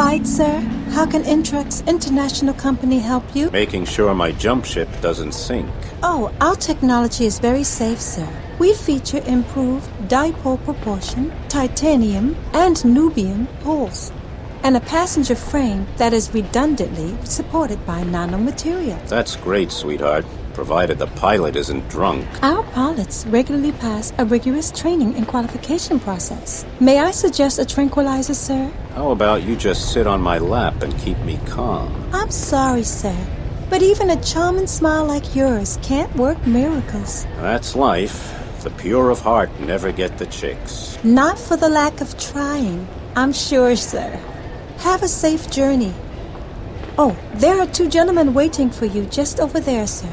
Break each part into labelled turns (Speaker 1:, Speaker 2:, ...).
Speaker 1: right, sir. How can Intrux International Company help you?
Speaker 2: Making sure my jump ship doesn't sink.
Speaker 1: Oh, our technology is very safe, sir. We feature improved dipole proportion, titanium, and nubium hulls, and a passenger frame that is redundantly supported by nanomaterial.
Speaker 2: That's great, sweetheart, provided the pilot isn't drunk.
Speaker 1: Our pilots regularly pass a rigorous training and qualification process. May I suggest a tranquilizer, sir?
Speaker 2: How about you just sit on my lap and keep me calm?
Speaker 1: I'm sorry, sir, but even a charming smile like yours can't work miracles.
Speaker 2: That's life. The pure of heart never get the chicks.
Speaker 1: Not for the lack of trying, I'm sure, sir. Have a safe journey. Oh, there are two gentlemen waiting for you just over there, sir.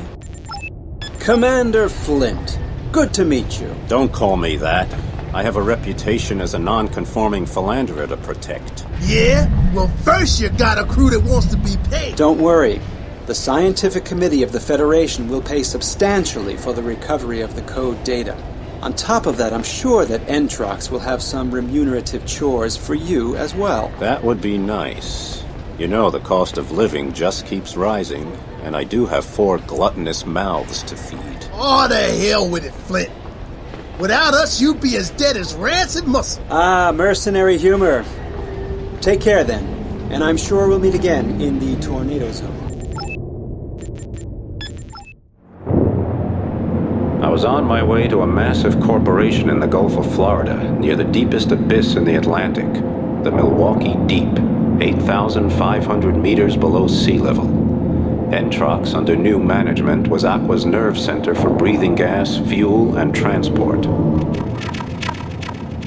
Speaker 3: Commander Flint, good to meet you.
Speaker 2: Don't call me that. I have a reputation as a non-conforming philanderer to protect.
Speaker 4: Yeah? Well, first you got a crew that wants to be paid.
Speaker 3: Don't worry. The Scientific Committee of the Federation will pay substantially for the recovery of the code data. On top of that, I'm sure that Entrox will have some remunerative chores for you as well.
Speaker 2: That would be nice. You know, the cost of living just keeps rising, and I do have 4 gluttonous mouths to feed.
Speaker 4: Oh, the hell with it, Flint. Without us, you'd be as dead as rancid muscle.
Speaker 3: Ah, mercenary humor. Take care then, and I'm sure we'll meet again in the tornado zone.
Speaker 2: I was on my way to a massive corporation in the Gulf of Florida, near the deepest abyss in the Atlantic, the Milwaukee Deep, 8,500 meters below sea level. Entrox, under new management, was Aqua's nerve center for breathing gas, fuel, and transport.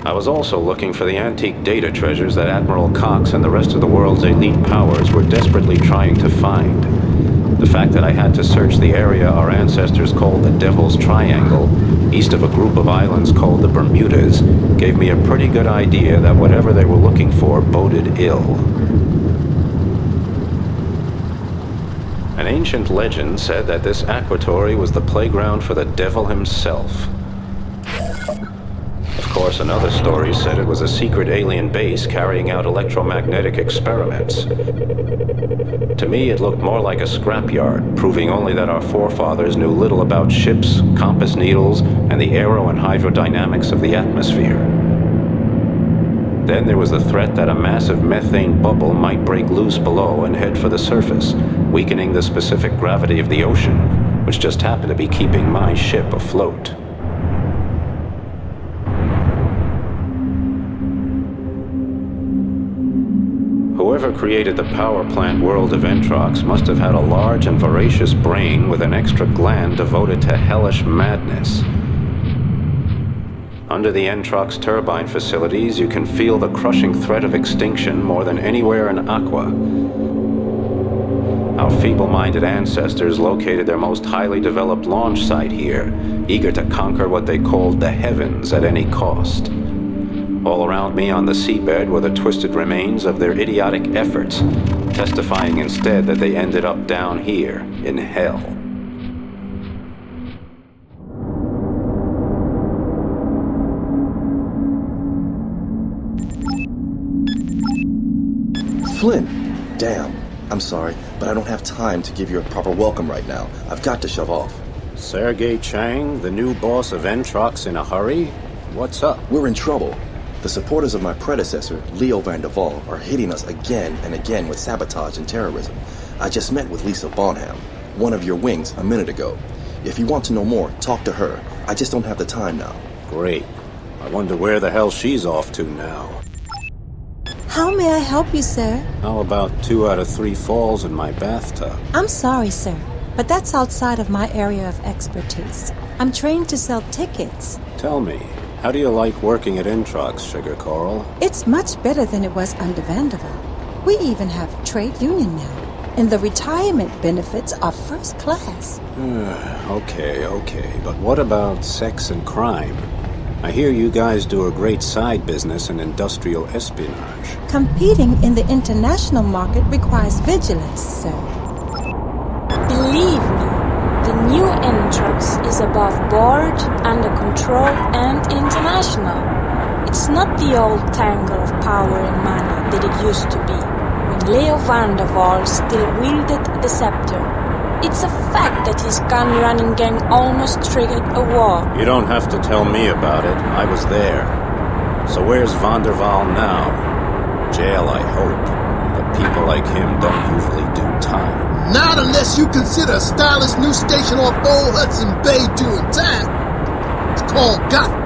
Speaker 2: I was also looking for the antique data treasures that Admiral Cox and the rest of the world's elite powers were desperately trying to find. The fact that I had to search the area our ancestors called the Devil's Triangle, east of a group of islands called the Bermudas, gave me a pretty good idea that whatever they were looking for boded ill. An ancient legend said that this aquatory was the playground for the devil himself. Of course, another story said it was a secret alien base carrying out electromagnetic experiments. To me, it looked more like a scrapyard, proving only that our forefathers knew little about ships, compass needles, and the aero and hydrodynamics of the atmosphere. Then there was the threat that a massive methane bubble might break loose below and head for the surface, weakening the specific gravity of the ocean, which just happened to be keeping my ship afloat. Whoever created the power plant world of Entrox must have had a large and voracious brain with an extra gland devoted to hellish madness. Under the Entrox turbine facilities, you can feel the crushing threat of extinction more than anywhere in Aqua. Our feeble-minded ancestors located their most highly developed launch site here, eager to conquer what they called the heavens at any cost. All around me on the seabed were the twisted remains of their idiotic efforts, testifying instead that they ended up down here, in hell.
Speaker 5: Flint! Damn. I'm sorry, but I don't have time to give you a proper welcome right now. I've got to shove off.
Speaker 2: Sergei Chang, the new boss of Entrox, in a hurry? What's up?
Speaker 5: We're in trouble. The supporters of my predecessor, Leo van der Waal, are hitting us again and again with sabotage and terrorism. I just met with Lisa Bonham, one of your wings, a minute ago. If you want to know more, talk to her. I just don't have the time now.
Speaker 2: Great. I wonder where the hell she's off to now.
Speaker 1: How may I help you, sir?
Speaker 2: How about 2 out of 3 falls in my bathtub?
Speaker 1: I'm sorry, sir, but that's outside of my area of expertise. I'm trained to sell tickets.
Speaker 2: Tell me, how do you like working at Entrox, Sugar Coral?
Speaker 1: It's much better than it was under Vanderbilt. We even have a trade union now, and the retirement benefits are first class.
Speaker 2: Okay, but what about sex and crime? I hear you guys do a great side business in industrial espionage.
Speaker 1: Competing in the international market requires vigilance, sir.
Speaker 6: Believe me, the new Entrox is above board, under control, and international. It's not the old tangle of power and money that it used to be. Leo van der Waal still wielded the scepter. It's a fact that his gun-running gang almost triggered a war.
Speaker 2: You don't have to tell me about it. I was there. So where's van der Waal now? Jail, I hope. But people like him don't usually do time.
Speaker 4: Not unless you consider a stylish new station off Old Hudson Bay doing time. It's called Gotham.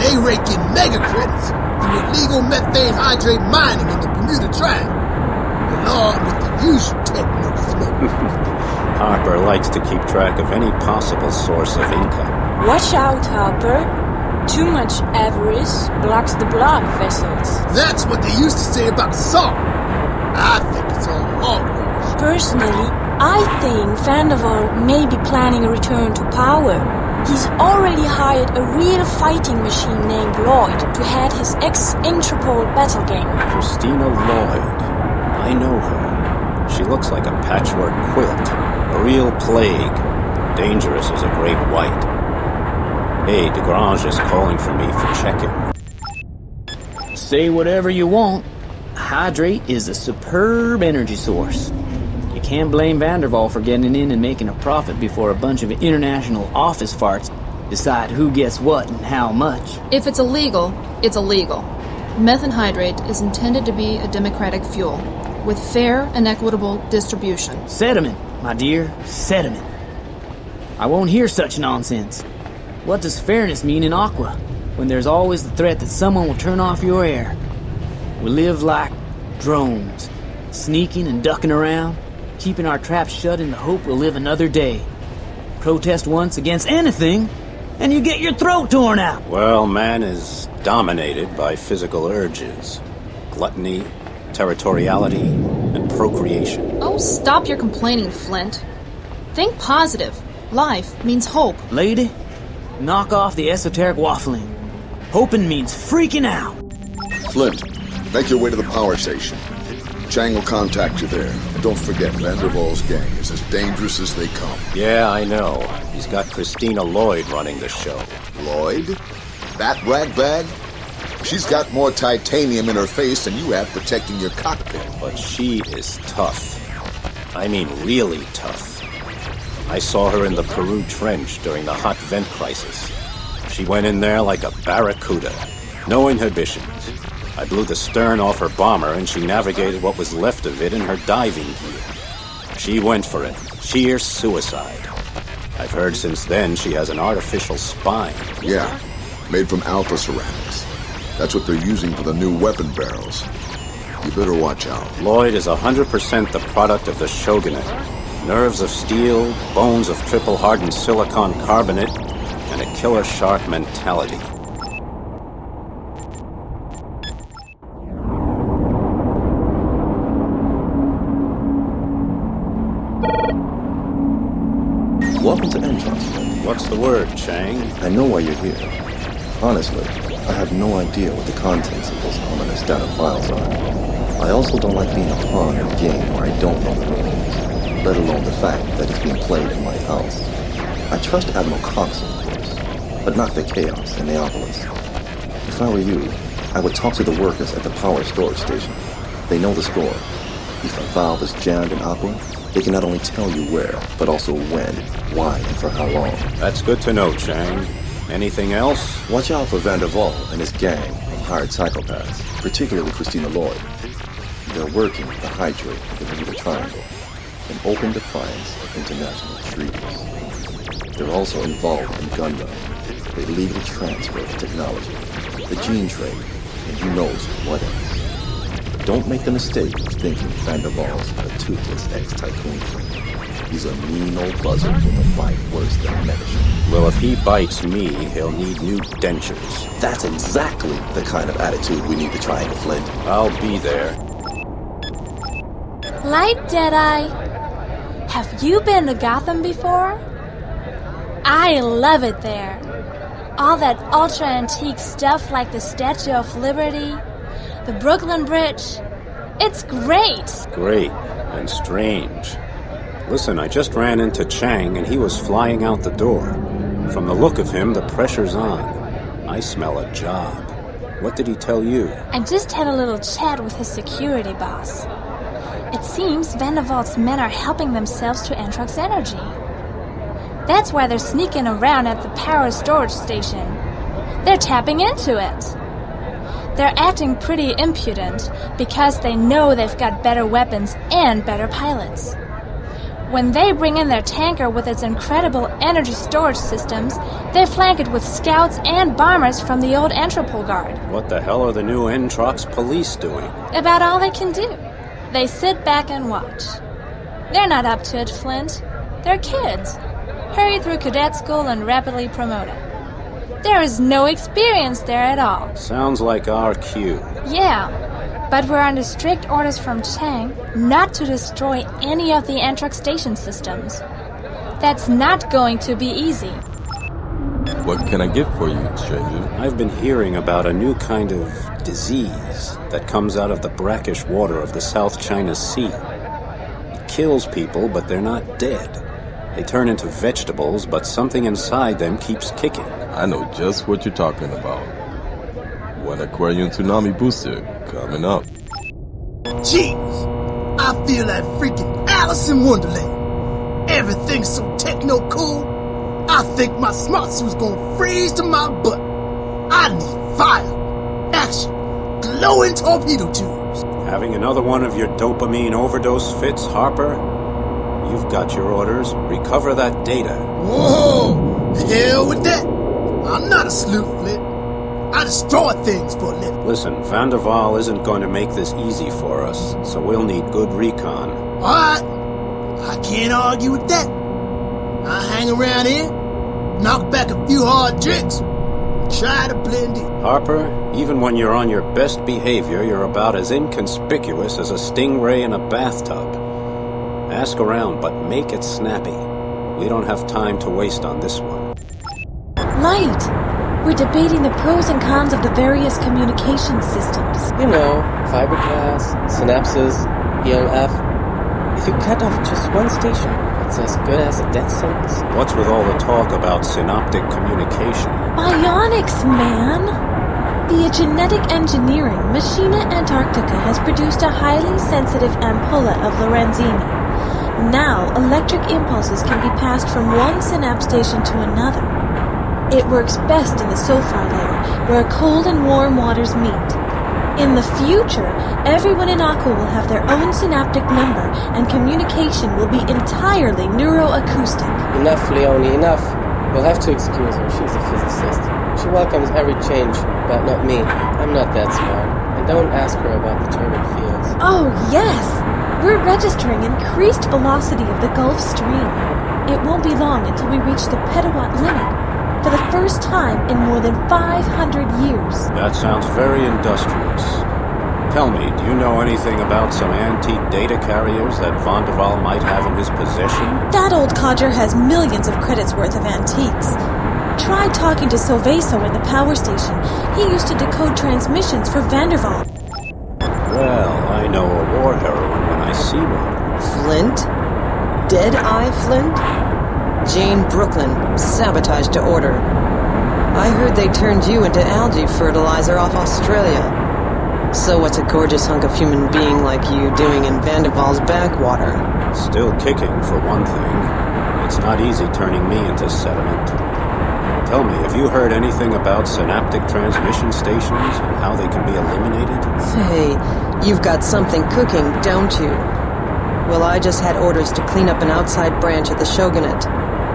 Speaker 4: They rake in mega credits from illegal methane hydrate mining in the Bermuda Triangle, along with the usual techno smoke.
Speaker 2: Harper likes to keep track of any possible source of income.
Speaker 6: Watch out, Harper. Too much avarice blocks the blood vessels.
Speaker 4: That's what they used to say about salt. I think it's all hogwash.
Speaker 6: Personally, I think Van der Waal may be planning a return to power. He's already hired a real fighting machine named Lloyd to head his ex-Interpol battle gang.
Speaker 2: Christina Lloyd. I know her. She looks like a patchwork quilt. A real plague. Dangerous as a great white. Hey, DeGrange is calling for me for check-in.
Speaker 7: Say whatever you want. Hydrate is a superb energy source. You can't blame Van der Waal for getting in and making a profit before a bunch of international office farts decide who gets what and how much.
Speaker 8: If it's illegal, it's illegal. Methanhydrate is intended to be a democratic fuel, with fair and equitable distribution.
Speaker 7: Sediment, my dear, sediment. I won't hear such nonsense. What does fairness mean in Aqua, when there's always the threat that someone will turn off your air? We live like drones, sneaking and ducking around, keeping our traps shut in the hope we'll live another day. Protest once against anything, and you get your throat torn out.
Speaker 2: Well, man is dominated by physical urges. Gluttony, territoriality, and procreation.
Speaker 8: Oh, stop your complaining, Flint. Think positive. Life means hope.
Speaker 7: Lady, knock off the esoteric waffling. Hoping means freaking out.
Speaker 9: Flint, make your way to the power station. Chang will contact you there. And don't forget, Van der Waal's gang is as dangerous as they come.
Speaker 2: Yeah, I know. He's got Christina Lloyd running the show.
Speaker 9: Lloyd? That ragbag? She's got more titanium in her face than you have protecting your cockpit.
Speaker 2: But she is tough. I mean, really tough. I saw her in the Peru Trench during the hot vent crisis. She went in there like a barracuda. No inhibitions. I blew the stern off her bomber and she navigated what was left of it in her diving gear. She went for it. Sheer suicide. I've heard since then she has an artificial spine.
Speaker 9: Yeah, made from alpha ceramics. That's what they're using for the new weapon barrels. You better watch out.
Speaker 2: Lloyd is 100% the product of the Shogunate. Nerves of steel, bones of triple-hardened silicon carbonate, and a killer shark mentality.
Speaker 5: Welcome to Entrox.
Speaker 2: What's the word, Chang?
Speaker 5: I know why you're here. Honestly, I have no idea what the contents of those ominous data files are. I also don't like being a pawn in a game where I don't know the rules, let alone the fact that it's being played in my house. I trust Admiral Cox, of course, but not the chaos in Neopolis. If I were you, I would talk to the workers at the power storage station. They know the score. If a valve is jammed in Aqua, they can not only tell you where, but also when, why, and for how long.
Speaker 2: That's good to know, Chang. Anything else?
Speaker 5: Watch out for Van der Waal and his gang of hired psychopaths, particularly Christina Lloyd. They're working the hydrate of the Bermuda Triangle in open defiance of international treaties. They're also involved in gun running, the illegal transfer of technology, the gene trade, and who knows what else. Don't make the mistake of thinking Van der Waal's a toothless ex-tycoon. He's a mean old buzzard with a bite worse than a medicine.
Speaker 2: Well, if he bites me, he'll need new dentures.
Speaker 5: That's exactly the kind of attitude we need to Triangle, Flint.
Speaker 2: I'll be there.
Speaker 6: Light Jedi, have you been to Gotham before? I love it there. All that ultra-antique stuff like the Statue of Liberty, the Brooklyn Bridge. It's great.
Speaker 2: Great and strange. Listen, I just ran into Chang and he was flying out the door. From the look of him, the pressure's on. I smell a job. What did he tell you?
Speaker 6: I just had a little chat with his security boss. It seems Vandervalt's men are helping themselves to Antrox energy. That's why they're sneaking around at the power storage station. They're tapping into it. They're acting pretty impudent because they know they've got better weapons and better pilots. When they bring in their tanker with its incredible energy storage systems, they flank it with scouts and bombers from the old Antropol Guard.
Speaker 2: What the hell are the new Entrox police doing?
Speaker 6: About all they can do. They sit back and watch. They're not up to it, Flint. They're kids, hurried through cadet school and rapidly promoted. There is no experience there at all.
Speaker 2: Sounds like our cue.
Speaker 6: Yeah, but we're under strict orders from Chang not to destroy any of the Antrox station systems. That's not going to be easy.
Speaker 10: What can I get for you, stranger?
Speaker 2: I've been hearing about a new kind of disease that comes out of the brackish water of the South China Sea. It kills people, but they're not dead. They turn into vegetables, but something inside them keeps kicking.
Speaker 10: I know just what you're talking about. One Aquarium Tsunami booster coming up.
Speaker 4: Jeez, I feel like freaking Alice in Wonderland. Everything's so techno-cool. I think my smart suit's gonna freeze to my butt. I need fire, action, glowing torpedo tubes.
Speaker 2: Having another one of your dopamine overdose fits, Harper? You've got your orders. Recover that data.
Speaker 4: Whoa! The hell with that. I'm not a sleuth, Flint. I destroy things for a living.
Speaker 2: Listen, Vanderval isn't going to make this easy for us, so we'll need good recon.
Speaker 4: Alright. I can't argue with that. I hang around here, knock back a few hard drinks, try to blend in.
Speaker 2: Harper, even when you're on your best behavior, you're about as inconspicuous as a stingray in a bathtub. Ask around, but make it snappy. We don't have time to waste on this one.
Speaker 11: Light! We're debating the pros and cons of the various communication systems.
Speaker 12: You know, fiberglass, synapses, ELF. If you cut off just one station, it's as good as a death sentence.
Speaker 2: What's with all the talk about synoptic communication?
Speaker 11: Bionics, man! Via genetic engineering, Machina Antarctica has produced a highly sensitive ampulla of Lorenzini. Now, electric impulses can be passed from one synapse station to another. It works best in the sulfur layer, where cold and warm waters meet. In the future, everyone in Aqua will have their own synaptic number, and communication will be entirely neuroacoustic.
Speaker 12: Enough, Leonie, enough. You'll have to excuse her. She's a physicist. She welcomes every change, but not me. I'm not that smart. And don't ask her about the turbine fields.
Speaker 11: Oh, yes! We're registering increased velocity of the Gulf Stream. It won't be long until we reach the petawatt limit. For the first time in more than 500 years.
Speaker 2: That sounds very industrious. Tell me, do you know anything about some antique data carriers that Vanderval might have in his possession?
Speaker 11: That old codger has millions of credits worth of antiques. Try talking to Silveso in the power station. He used to decode transmissions for Vanderval.
Speaker 2: Well, I know a war heroine when I see one.
Speaker 13: Flint? Dead-Eye Flint? Jane Brooklyn, Sabotage to order. I heard they turned you into algae fertilizer off Australia. So what's a gorgeous hunk of human being like you doing in Vanderval's backwater?
Speaker 2: Still kicking, for one thing. It's not easy turning me into sediment. Tell me, have you heard anything about synaptic transmission stations and how they can be eliminated?
Speaker 13: Hey, you've got something cooking, don't you? Well, I just had orders to clean up an outside branch of the Shogunate,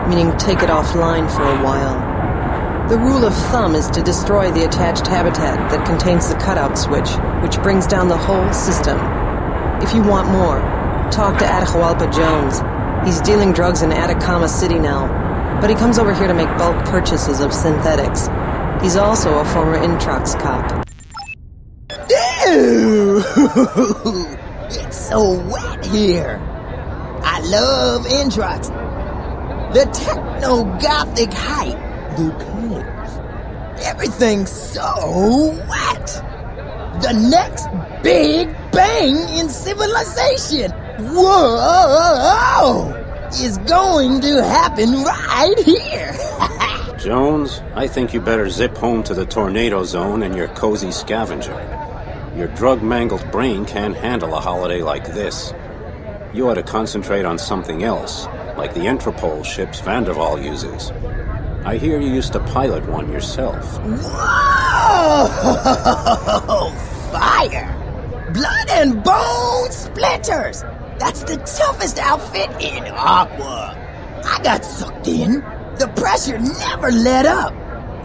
Speaker 13: meaning take it offline for a while. The rule of thumb is to destroy the attached habitat that contains the cutout switch, which brings down the whole system. If you want more, talk to Atahualpa Jones. He's dealing drugs in Atacama City now, but he comes over here to make bulk purchases of synthetics. He's also a former Introx cop.
Speaker 14: Ew! It's so wet here. I love Introx. The techno-gothic hype, the colors, everything's so wet. The next big bang in civilization, whoa, is going to happen right here.
Speaker 2: Jones, I think you better zip home to the tornado zone in your cozy scavenger. Your drug-mangled brain can't handle a holiday like this. You ought to concentrate on something else, like the Entropole ships Van der Waal uses. I hear you used to pilot one yourself.
Speaker 14: Whoa! Fire! Blood and bone splinters! That's the toughest outfit in Aqua. I got sucked in. The pressure never let up.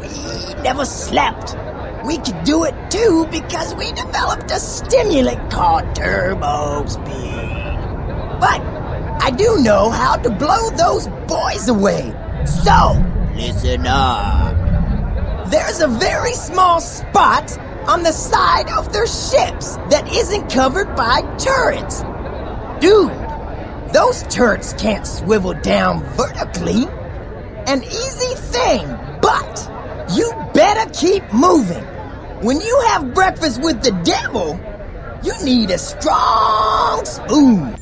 Speaker 14: We never slept. We could do it too because we developed a stimulant called turbo speed. But I do know how to blow those boys away. So, listen up. There's a very small spot on the side of their ships that isn't covered by turrets. Dude, those turrets can't swivel down vertically. An easy thing, but you better keep moving. When you have breakfast with the devil, you need a strong spoon.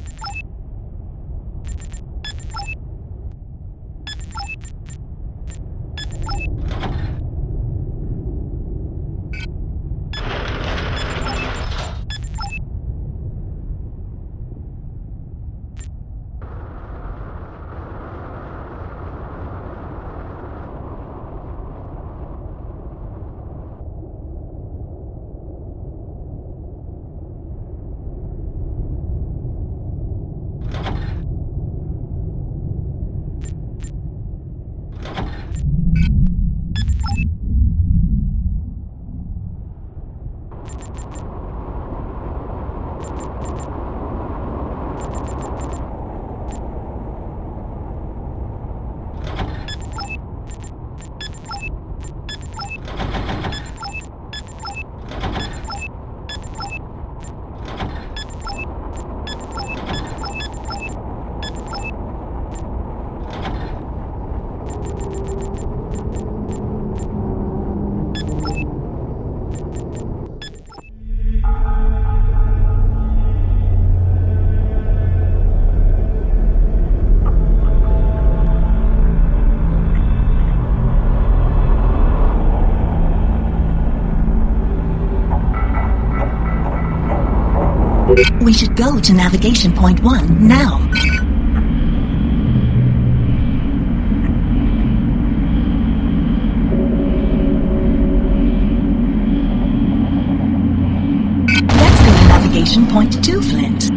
Speaker 15: We should go to navigation point 1 now. Let's go to navigation point 2, Flint.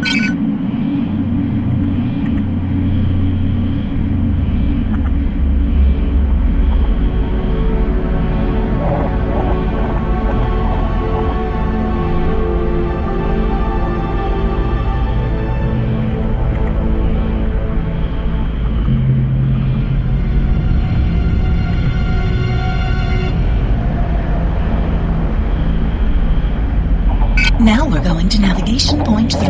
Speaker 15: Now we're going to navigation point 3.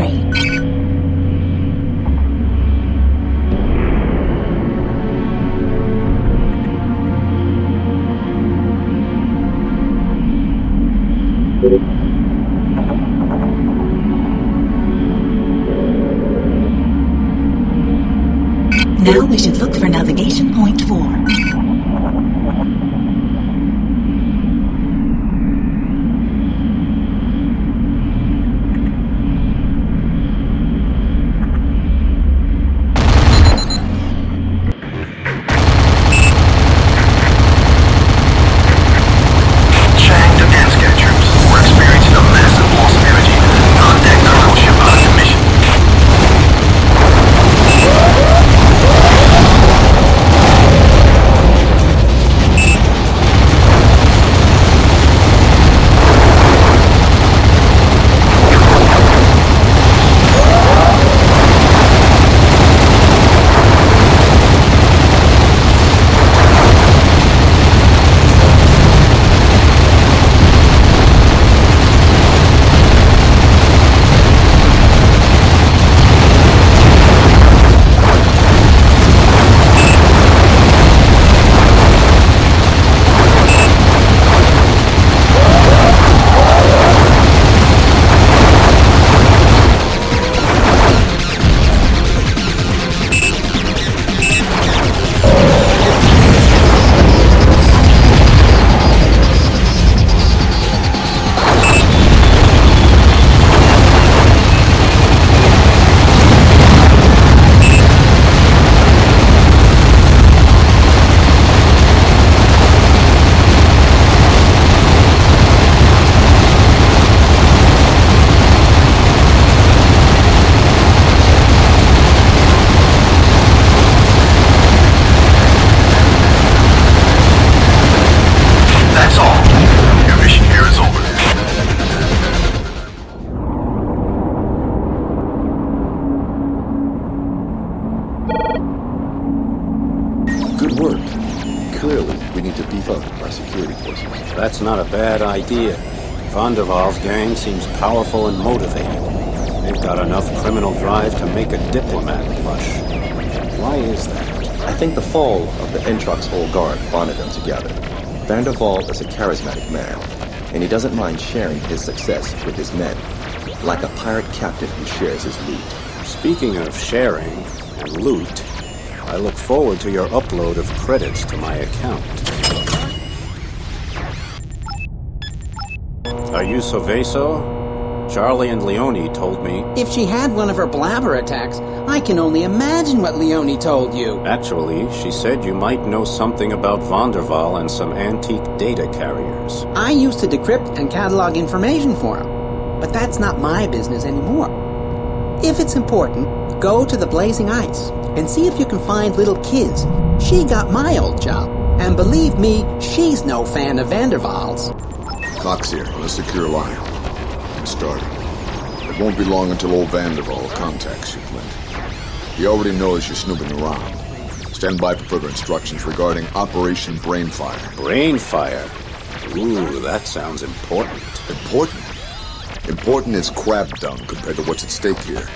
Speaker 15: Now we should look for navigation point 4.
Speaker 16: We're experiencing
Speaker 5: beef up our security forces.
Speaker 2: That's not a bad idea. Van der Waal's gang seems powerful and motivated. They've got enough criminal drive to make a diplomat blush. Why is that?
Speaker 5: I think the fall of the Entrox whole guard bonded them together. Van der Waal is a charismatic man, and he doesn't mind sharing his success with his men, like a pirate captain who shares his loot.
Speaker 2: Speaking of sharing and loot, I look forward to your upload of credits to my account. Are you Soveso? Charlie and Leone told me...
Speaker 16: If she had one of her blabber attacks, I can only imagine what Leone told you.
Speaker 2: Actually, she said you might know something about Van der Waal and some antique data carriers.
Speaker 16: I used to decrypt and catalog information for him, but that's not my business anymore. If it's important, go to the Blazing Ice and see if you can find little Kiz. She got my old job, and believe me, she's no fan of Van der Waal's.
Speaker 9: Cox here on a secure line. It's starting. It won't be long until old Van der Waal contacts you, Flint. He already knows you're snooping around. Stand by for further instructions regarding Operation Brainfire.
Speaker 2: Brainfire? Ooh, that sounds important.
Speaker 9: Important? Important is crab dung compared to what's at stake here.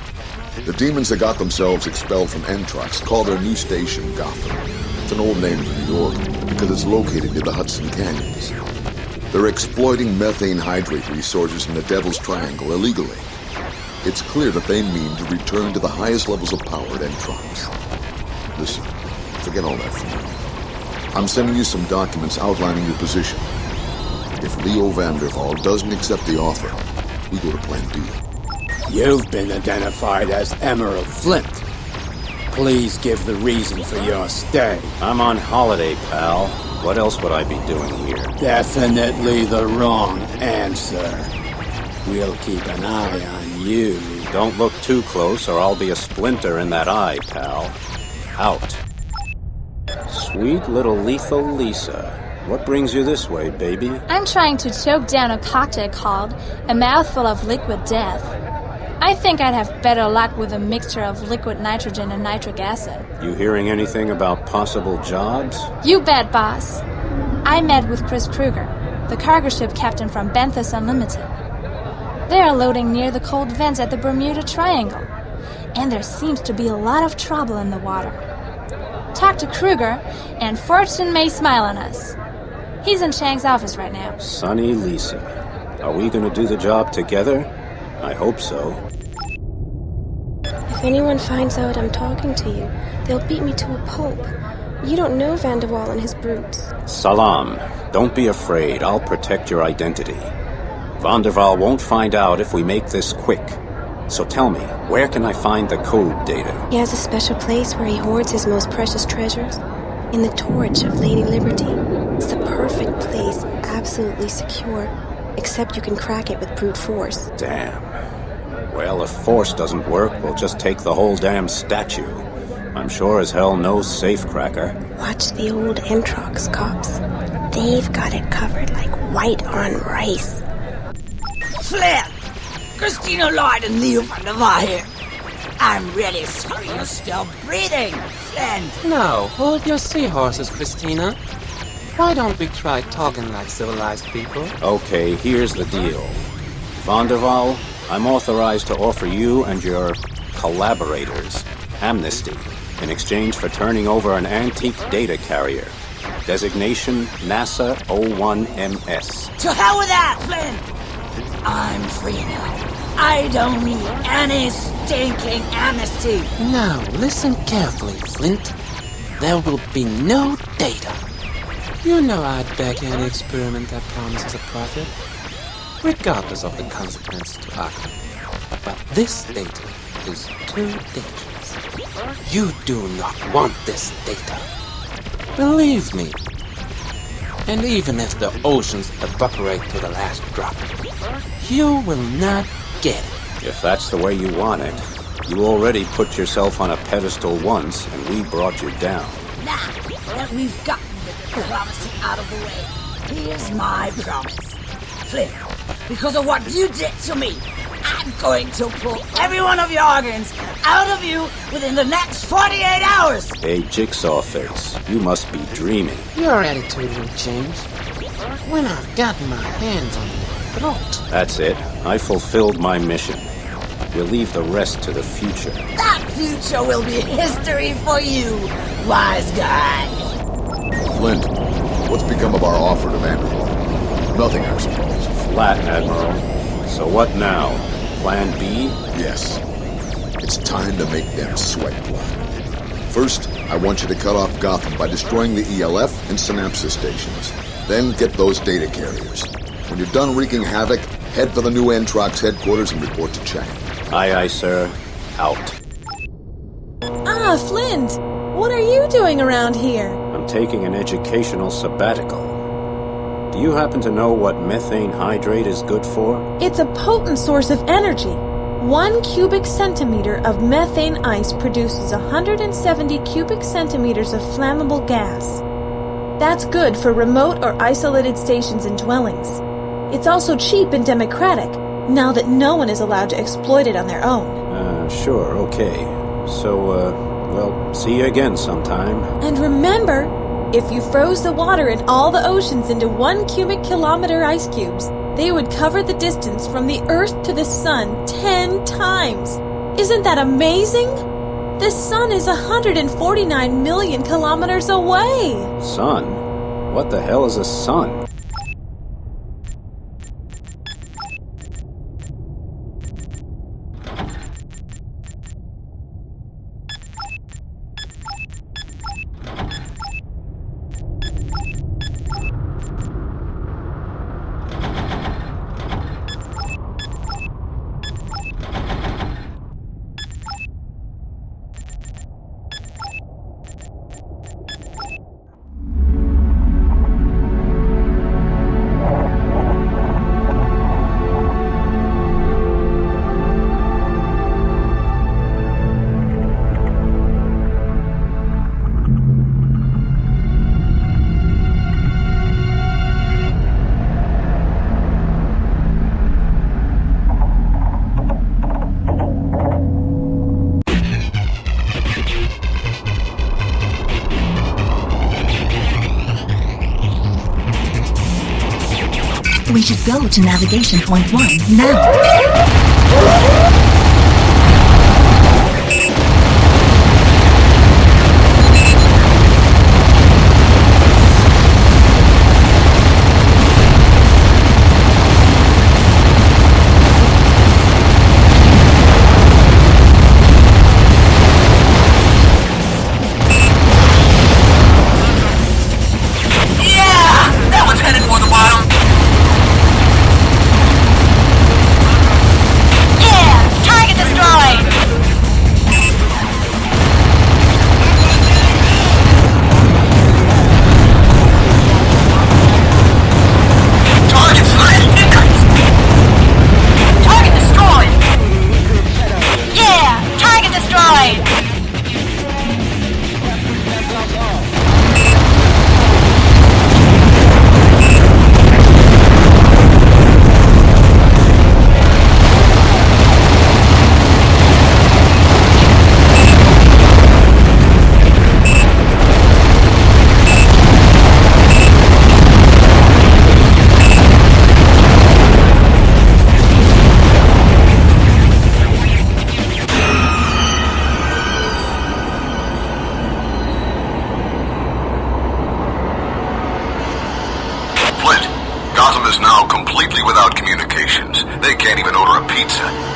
Speaker 9: The demons that got themselves expelled from Entrox call their new station Gotham. It's an old name for New York because it's located near the Hudson Canyons. They're exploiting methane hydrate resources in the Devil's Triangle illegally. It's clear that they mean to return to the highest levels of power at Entrox. Listen, forget all that for now. I'm sending you some documents outlining your position. If Leo Van der Waal doesn't accept the offer, we go to Plan B.
Speaker 17: You've been identified as Emerald Flint. Please give the reason for your stay.
Speaker 2: I'm on holiday, pal. What else would I be doing here?
Speaker 17: Definitely the wrong answer. We'll keep an eye on you.
Speaker 2: Don't look too close or I'll be a splinter in that eye, pal. Out. Sweet little lethal Lisa. What brings you this way, baby?
Speaker 6: I'm trying to choke down a cocktail called A Mouthful of Liquid Death. I think I'd have better luck with a mixture of liquid nitrogen and nitric acid.
Speaker 2: You hearing anything about possible jobs?
Speaker 6: You bet, boss. I met with Chris Kruger, the cargo ship captain from Benthus Unlimited. They are loading near the cold vents at the Bermuda Triangle, and there seems to be a lot of trouble in the water. Talk to Kruger, and fortune may smile on us. He's in Chang's office right now.
Speaker 2: Sunny Lisa. Are we gonna do the job together? I hope so.
Speaker 18: If anyone finds out I'm talking to you, they'll beat me to a pulp. You don't know Van der Waal and his brutes.
Speaker 2: Salam. Don't be afraid. I'll protect your identity. Van der Waal won't find out if we make this quick. So tell me, where can I find the code data?
Speaker 18: He has a special place where he hoards his most precious treasures. In the torch of Lady Liberty. It's the perfect place, absolutely secure. Except you can crack it with brute force.
Speaker 2: Damn. Well, if force doesn't work, we'll just take the whole damn statue. I'm sure as hell no safecracker.
Speaker 18: Watch the old Entrox cops. They've got it covered like white on rice.
Speaker 14: Flint! Christina Lloyd and Leo Van der Waal here. I'm really sorry you're still breathing, Flint.
Speaker 12: No, hold your seahorses, Christina. Why don't we try talking like civilized people?
Speaker 2: Okay, here's the deal. Van der Waal, I'm authorized to offer you and your collaborators amnesty in exchange for turning over an antique data carrier. Designation NASA 01MS.
Speaker 14: To hell with that, Flint! I'm free now. I don't need any stinking amnesty.
Speaker 12: Now, listen carefully, Flint. There will be no data. You know I'd back any experiment that promises a profit, regardless of the consequences to Aqua. But this data is too dangerous. You do not want this data. Believe me. And even if the oceans evaporate to the last drop, you will not get it.
Speaker 2: If that's the way you want it, you already put yourself on a pedestal once, and we brought you down.
Speaker 14: Now that we've gotten the diplomacy out of the way, here's my promise. Flint, because of what you did to me, I'm I'm going to pull every one of your organs out of you within the next 48 hours!
Speaker 2: Hey, Jigsaw Face, you must be dreaming.
Speaker 12: Your attitude will change when I've gotten my hands on your throat.
Speaker 2: That's it. I fulfilled my mission. We'll leave the rest to the future.
Speaker 14: That future will be history for you, wise guy.
Speaker 9: Flint, what's become of our offer to Vanderbilt? Nothing, I suppose.
Speaker 2: Flat, Admiral. So what now? Plan B?
Speaker 9: Yes. It's time to make them sweat blood. First, I want you to cut off Gotham by destroying the ELF and synapses stations. Then get those data carriers. When you're done wreaking havoc, head for the new Antrox headquarters and report to Chang.
Speaker 2: Aye, aye, sir. Out.
Speaker 11: Ah, Flint! What are you doing around here?
Speaker 2: I'm taking an educational sabbatical. Do you happen to know what methane hydrate is good for?
Speaker 11: It's a potent source of energy. 1 cubic centimeter of methane ice produces 170 cubic centimeters of flammable gas. That's good for remote or isolated stations and dwellings. It's also cheap and democratic, now that no one is allowed to exploit it on their own.
Speaker 2: Sure, okay. So, well, see you again sometime.
Speaker 11: And remember, if you froze the water in all the oceans into 1 cubic kilometer ice cubes, they would cover the distance from the Earth to the Sun 10 times. Isn't that amazing? The Sun is 149 million kilometers away.
Speaker 2: Sun? What the hell is a sun?
Speaker 15: We should go to navigation point 1 now.
Speaker 9: is now completely without communications. They can't even order a pizza.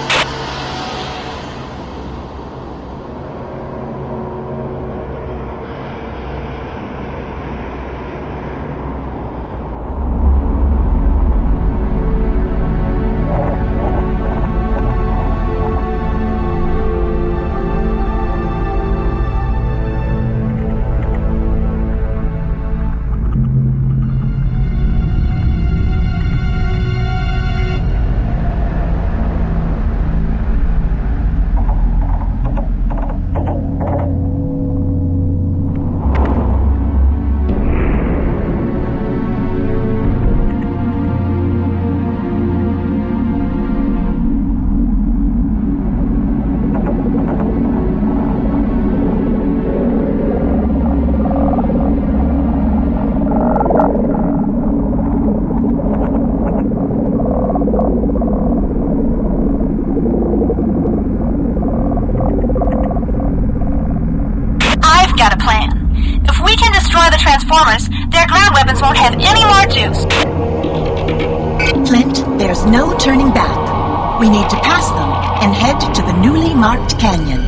Speaker 15: won't have any more juice. Flint, there's no turning back. We need to pass them and head to the newly marked canyon.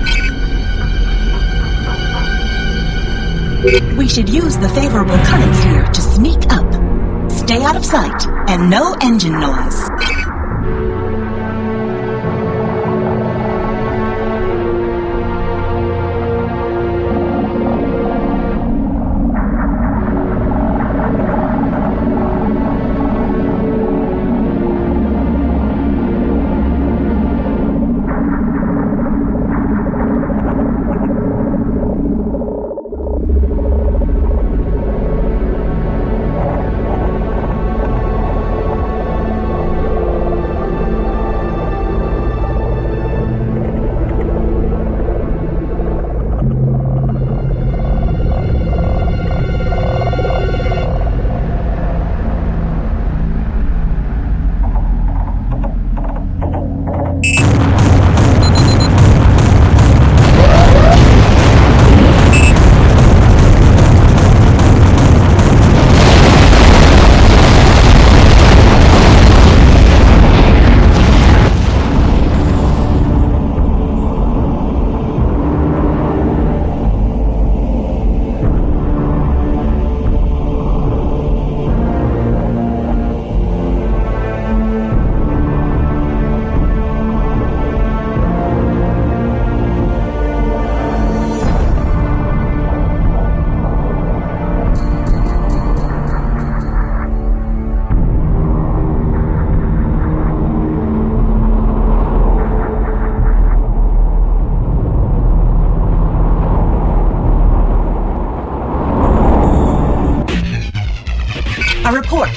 Speaker 15: We should use the favorable currents here to sneak up. Stay out of sight and no engine noise.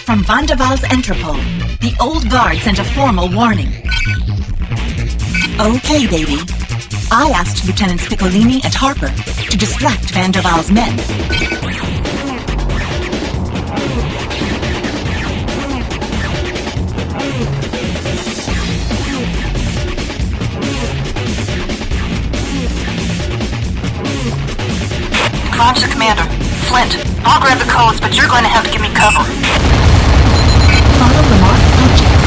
Speaker 15: From Van der Waal's Entrepot. The old guard sent a formal warning. Okay, baby. I asked Lieutenants Piccolini and Harper to distract Van der Waal's men. Comms to Commander. Flint, I'll grab the codes, but you're going to have to give me cover. Follow the marked object.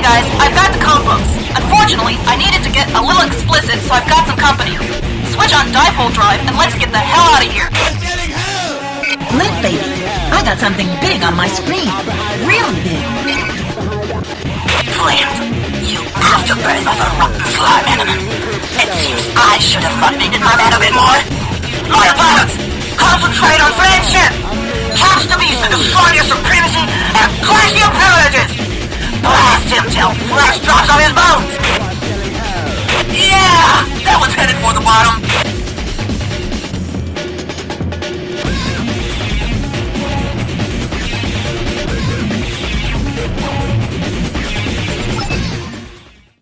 Speaker 19: guys, I've got the code books. Unfortunately, I needed to get a little explicit, so I've got some company. Switch on dipole drive and let's get the hell out of here.
Speaker 15: Flint, baby. I got something big on my screen. Real big. Flint, you afterbirth of a rotten slime element. It seems I should have motivated my man a bit more. Loyal pilots, concentrate on friendship. Catch the beast and destroy your supremacy and crush your privileges. Blast him till flesh drops on his bones. Yeah, that one's headed for the bottom.